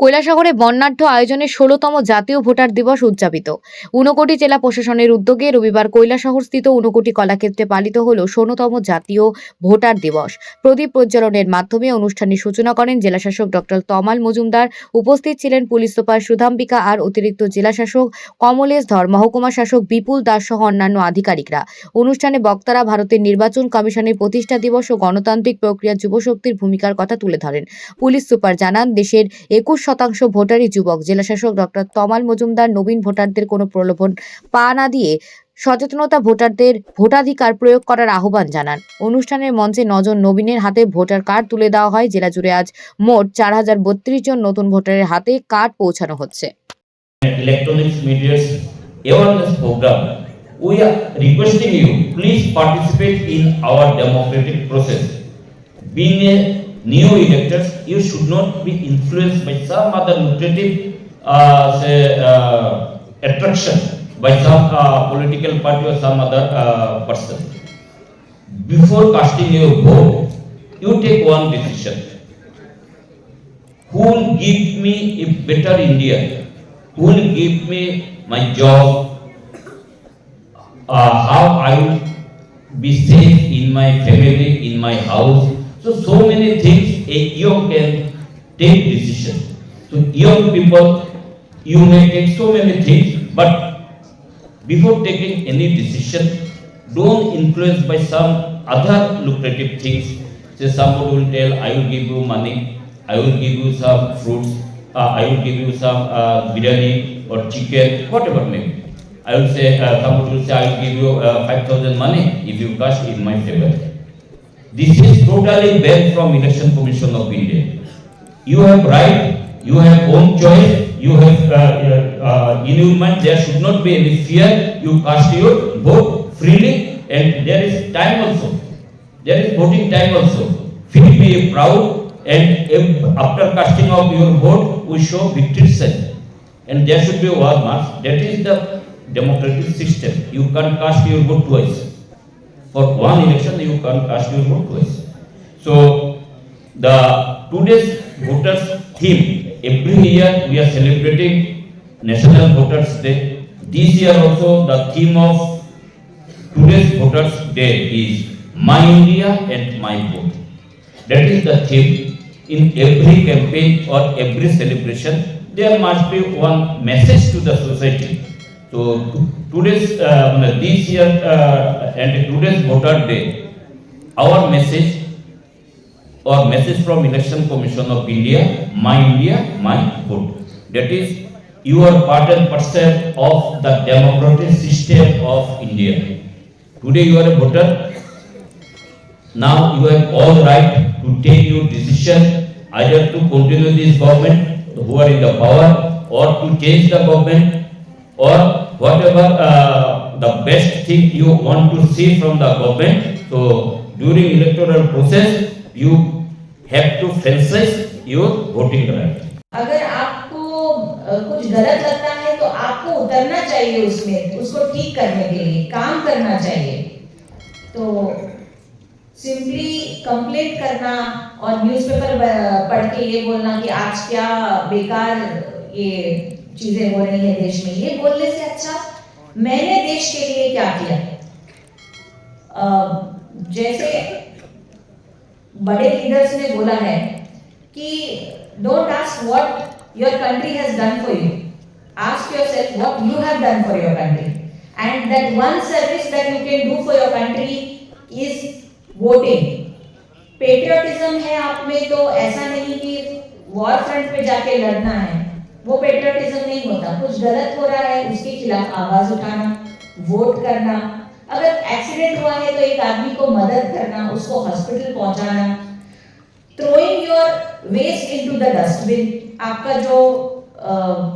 কৈলাসহরে বর্ণাঢ্য আয়োজনে ১৬তম জাতীয় ভোটার দিবস উদযাপিত। ঊনকোটি জেলা প্রশাসনের উদ্যোগে রবিবার কৈলাসহরস্থিত ঊনকোটি কলাক্ষেত্রে পালিত হল ১৬তম জাতীয় ভোটার দিবস। প্রদীপ প্রজ্বলনের মাধ্যমে অনুষ্ঠানের সূচনা করেন জেলাশাসক ডক্টর তমাল মজুমদার। উপস্থিত ছিলেন পুলিশ সুপার সুধাম্বিকা আর, অতিরিক্ত জেলাশাসক কমলেশ ধর, মহকুমা শাসক বিপুল দাস সহ অন্যান্য আধিকারিকরা। অনুষ্ঠানে বক্তারা ভারতের নির্বাচন কমিশনের প্রতিষ্ঠা দিবস ও গণতান্ত্রিক প্রক্রিয়া যুবশক্তির ভূমিকার কথা তুলে ধরেন। পুলিশ সুপার জানান, দেশের ২১% ভোটারই যুবক। জেলাশাসক ডক্টর তমাল মজুমদার নবীন ভোটারদের কোনো প্রলোভন পা না দিয়ে সচেতনতা ভোটারদের ভোটাধিকার প্রয়োগ করার আহ্বান জানান। অনুষ্ঠানের মঞ্চে ৯ জন নবীনের হাতে ভোটার কার্ড তুলে দেওয়া হয়। জেলা জুড়ে আজ মোট ৪,০৩২ জন নতুন ভোটারের হাতে কার্ড পৌঁছানো হচ্ছে। Electronics media's awareness program. We are requesting you, please participate in our democratic process. Being a new electors, you should not be influenced by some other lucrative attraction by some political party or some other person. Before casting your vote, you take one decision. Who will give me a better India? Who will give me my job? How I will be safe in my family, in my house? So many things a young can take decision. So young people, you may take so many things, but before taking any decision, don't influence by some other lucrative things. Say somebody will tell, I will give you money, I will give you some fruits, I will give you some biryani or chicken, whatever may be. I will say, somebody will say, I will give you 5,000 money if you cast in my favor. This is totally banned from Election Commission of India. You have right, you have own choice, you have in your mind there should not be any fear. You cast your vote freely, and there is time also. There is voting time also. Feel be proud, and after casting of your vote, we show victory sign, and there should be one mark. That is the democratic system. You can't cast your vote twice. For one election, you can't cast your vote twice. So the today's voters theme, every year we are celebrating National Voters Day. This year also the theme of today's Voters Day is My India and My Vote. That is the theme. In every campaign or every celebration, there must be one message to the society. So today's this year and today's Voter Day, our message or message from Election Commission of India, My India, My Vote. That is, you are part and parcel of the democratic system of India. Today you are a voter. Now you have all right to take your decision, either to continue this government who are in the power, or to change the government, or whatever the best thing you want to see from the government. So during electoral process, you have to franchise your voting right. अगर आपको कुछ गलत लगता है तो आपको उतरना चाहिए उसमें, उसको ठीक करने के लिए काम करना चाहिए। तो सिंपली कंप्लेंट करना और न्यूज़पेपर पढ़ के ये बोलना कि आज क्या बेकार ये चीजें हो रही है देश में, ये बोलने से अच्छा मैंने देश के लिए क्या किया। जैसे बड़े लीडर्स ने बोला है कि don't ask what your country has done for you, ask yourself what you have done for your country, and that one service that you can do for your country is voting. Patriotism है आप में तो ऐसा नहीं कि war front पे जाके लड़ना है, वो पेट्रियटिज्म नहीं होता। कुछ गलत हो रहा है उसके खिलाफ आवाज उठाना, वोट करना। अगर एक्सीडेंट हुआ है तो एक आदमी को मदद करना, उसको हॉस्पिटल पहुंचाना, throwing your waste into the dustbin. आपका जो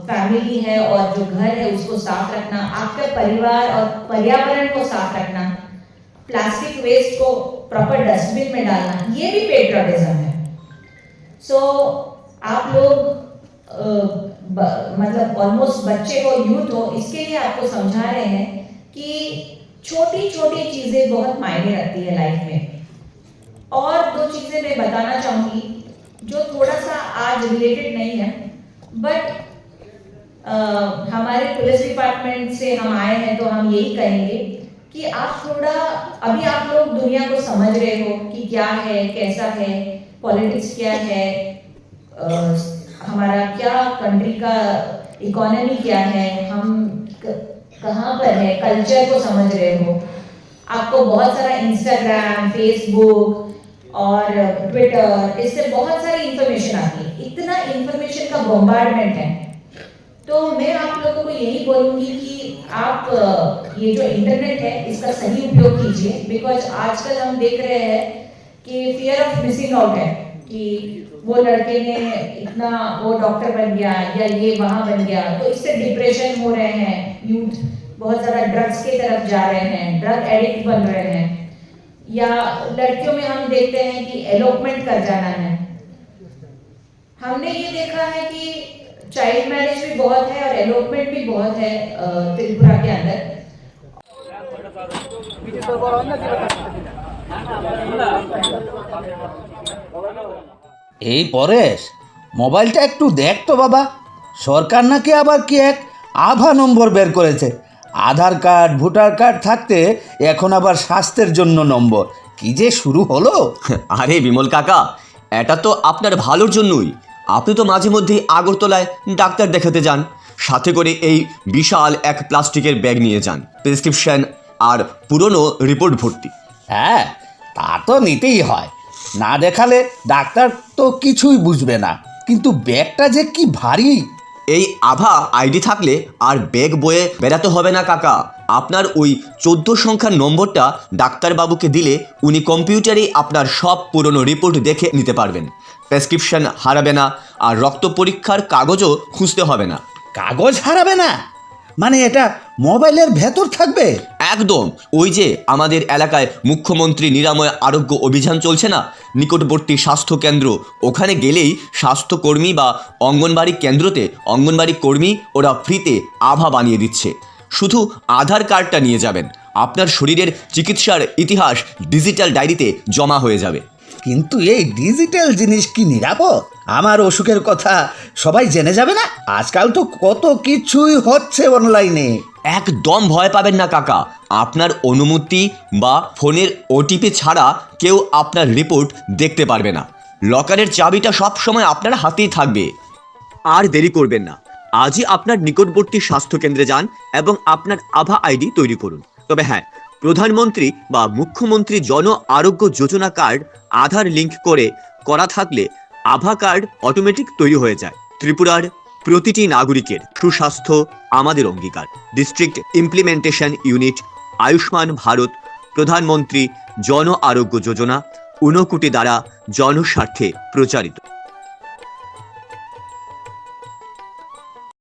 फैमिली है और जो घर है उसको साफ रखना, आपके परिवार और पर्यावरण को साफ रखना, प्लास्टिक वेस्ट को प्रॉपर डस्टबिन में डालना, ये भी पेट्रियटिज्म है। सो आप लोग मतलब ऑलमोस्ट बच्चे हो, यूथ हो, इसके लिए आपको समझा रहे हैं कि छोटी छोटी चीजें बहुत मायने रखती है लाइफ में। और दो चीजें मैं बताना चाहूंगी जो थोड़ा सा आज रिलेटेड नहीं है। बट हमारे पुलिस डिपार्टमेंट से हम आए हैं तो हम यही कहेंगे कि आप थोड़ा, अभी आप लोग दुनिया को समझ रहे हो कि क्या है, कैसा है, पॉलिटिक्स क्या है, हमारा क्या कंट्री का इकोनॉमी क्या है, हम कहाँ पर है, कल्चर को समझ रहे हो। आपको बहुत सारा इंस्टाग्राम, फेसबुक और ट्विटर, इससे बहुत सारी इंफॉर्मेशन आती है, इतना इंफॉर्मेशन का बॉम्बार्डमेंट है। तो मैं आप लोगों को यही बोलूँगी कि आप ये जो इंटरनेट है इसका सही उपयोग कीजिए, बिकॉज आजकल हम देख रहे हैं कि फियर ऑफ मिसिंग आउट है कि वो लड़के ने इतना, वो डॉक्टर बन गया या ये वहाँ बन गया, तो इससे डिप्रेशन हो रहे हैं, यूथ बहुत ज़्यादा ड्रग्स की तरफ जा रहे हैं, ड्रग एडिक्ट बन रहे हैं, या लड़कियों में हम देखते हैं कि एलोपमेंट कर जाना है। हमने ये देखा है कि चाइल्ड मैरिज भी बहुत है और एलोपमेंट भी बहुत है त्रिपुरा के अंदर। এই পরেশ, মোবাইলটা একটু দেখ তো বাবা। সরকার নাকি আবার কি এক আভা নম্বর বের করেছে। আধার কার্ড, ভোটার কার্ড থাকতে এখন আবার স্বাস্থ্যের জন্য নম্বর। কি যে শুরু হলো! আরে বিমল কাকা, এটা তো আপনার ভালোর জন্যই। আপনি তো মাঝে মধ্যেই আগরতলায় ডাক্তার দেখাতে যান, সাথে করে এই বিশাল এক প্লাস্টিকের ব্যাগ নিয়ে যান, প্রেসক্রিপশন আর পুরনো রিপোর্ট ভর্তি। হ্যাঁ, তা তো নিতেই হয়, না দেখালে ডাক্তার তো কিছুই বুঝবে না। কিন্তু ব্যাগটা যে কি ভারী! এই আভা আইডি থাকলে আর ব্যাগ বয়ে বেড়াতে হবে না কাকা। আপনার ওই 14 সংখ্যার নম্বরটা ডাক্তারবাবুকে দিলে উনি কম্পিউটারেই আপনার সব পুরনো রিপোর্ট দেখে নিতে পারবেন। প্রেসক্রিপশন হারাবে না, আর রক্ত পরীক্ষার কাগজও খুঁজতে হবে না। কাগজ হারাবে না মানে এটা মোবাইলের ভেতর থাকবে? একদম। ওই যে আমাদের এলাকায় মুখ্যমন্ত্রী নিরাময় আরোগ্য অভিযান চলছে না, নিকটবর্তী স্বাস্থ্য কেন্দ্র, ওখানে গেলেই স্বাস্থ্যকর্মী বা অঙ্গনবাড়ি কেন্দ্রতে অঙ্গনবাড়ি কর্মী ওরা ফ্রিতে আভা বানিয়ে দিচ্ছে। শুধু আধার কার্ডটা নিয়ে যাবেন, আপনার শরীরের চিকিৎসার ইতিহাস ডিজিটাল ডায়েরিতে জমা হয়ে যাবে। কিন্তু এই ডিজিটাল জিনিস কি নিরাপদ? আমার অসুখের কথা সবাই জেনে যাবে না? আজকাল তো কত কিছুই হচ্ছে অনলাইনে। একদম ভয় পাবেন না কাকা। আপনার অনুমতি বা ফোনের ওটিপি ছাড়া কেউ আপনার রিপোর্ট দেখতে পারবে না। লকারের চাবিটা সব সময় আপনার হাতেই থাকবে। আর দেরি করবেন না, আজই আপনার নিকটবর্তী স্বাস্থ্যকেন্দ্রে যান এবং আপনার আভা আইডি তৈরি করুন। তবে হ্যাঁ, প্রধানমন্ত্রী বা মুখ্যমন্ত্রী জন আরোগ্য যোজনা কার্ড আধার লিঙ্ক করা থাকলে আভা কার্ড অটোমেটিক তৈরি হয়ে যায়। ত্রিপুরার প্রতিটি নাগরিকের সুস্বাস্থ্য আমাদের অঙ্গীকার। District implementation unit, Ayushman Bharat, প্রধানমন্ত্রী জন আরোগ্য যোজনা, 59 দ্বারা জনস্বার্থে প্রচারিত।